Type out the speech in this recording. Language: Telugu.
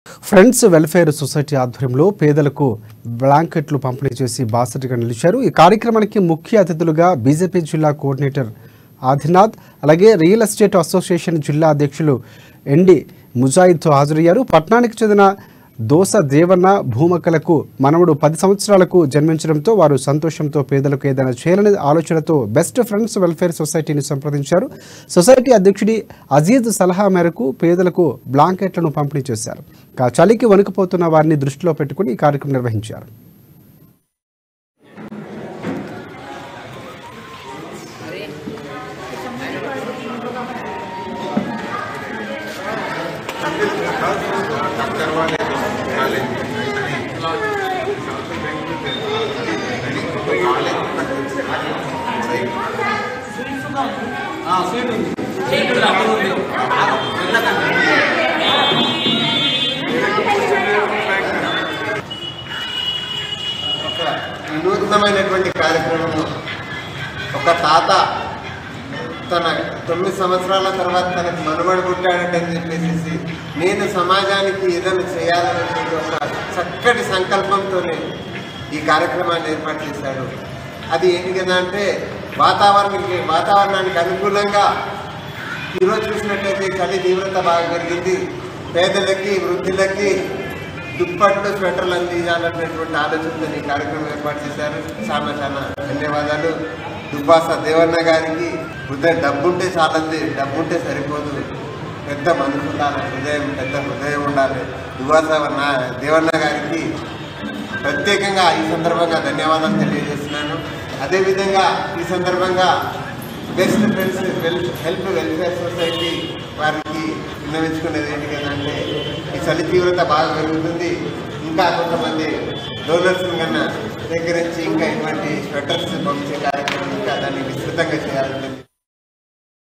ఫ్రెండ్స్ వెల్ఫేర్ సొసైటీ ఆధ్వర్యంలో పేదలకు బ్లాంకెట్లు పంపిణీ చేసి బాసటగా నిలిచారు। ఈ కార్యక్రమానికి ముఖ్య అతిథులుగా బీజేపీ జిల్లా కోఆర్డినేటర్ ఆదినాథ్ అలాగే రియల్ ఎస్టేట్ అసోసియేషన్ జిల్లా అధ్యక్షులు ఎండి ముజాయిద్ హాజరయ్యారు। పట్టణానికి చెందిన దోస దేవన్న భూమకలకు మనవడు 10 సంవత్సరాలకు జన్మించడంతో వారు సంతోషంతో పేదలకు ఏదైనా చేయాలనే ఆలోచనతో బెస్ట్ ఫ్రెండ్స్ వెల్ఫేర్ సొసైటీని సంప్రదించారు। సొసైటీ అధ్యక్షుడి అజీజ్ సలహా మేరకు పేదలకు బ్లాంకెట్లను పంపిణీ చేశారు। చలికి వణికిపోతున్న వారిని దృష్టిలో పెట్టుకుని ఈ కార్యక్రమం నిర్వహించారు। వినూత్నమైనటువంటి కార్యక్రమం ఒక తాత తన 9 సంవత్సరాల తర్వాత తనకు మనవడు పుట్టాడని చెప్పేసి నేను సమాజానికి ఏదైనా చేయాలనేటువంటి ఒక చక్కటి సంకల్పంతోనే ఈ కార్యక్రమాన్ని ఏర్పాటు చేశాడు। అది ఏంటి కదా అంటే వాతావరణానికి అనుకూలంగా ఈరోజు చూసినట్టయితే చలి తీవ్రత బాగా పెరిగింది। పేదలకి వృద్ధులకి దుప్పట్లు స్వెటర్లు అందించాలనేటువంటి ఆలోచనతో ఈ కార్యక్రమం ఏర్పాటు చేశారు। చాలా చాలా ధన్యవాదాలు। దుబ్బాస దేవన్న గారికి డబ్బుంటే చాలంది, డబ్బుంటే సరిపోదు, పెద్ద మనసు ఉండాలి, పెద్ద హృదయం ఉండాలి। దుబ్బాస దేవన్న గారికి ప్రత్యేకంగా ఈ సందర్భంగా ధన్యవాదాలు తెలియజేస్తున్నాను। అదేవిధంగా ఈ సందర్భంగా best friends help welfare society వారికి విన్నవించుకునేది ఏంటి కదంటే ఈ చలి తీవ్రత బాగా పెరుగుతుంది, ఇంకా కొంతమంది డోనర్స్ కన్నా సేకరించి ఇంకా ఇటువంటి స్వెటర్స్ పంపించే కార్యక్రమం ఇంకా దాన్ని విస్తృతంగా చేయాలని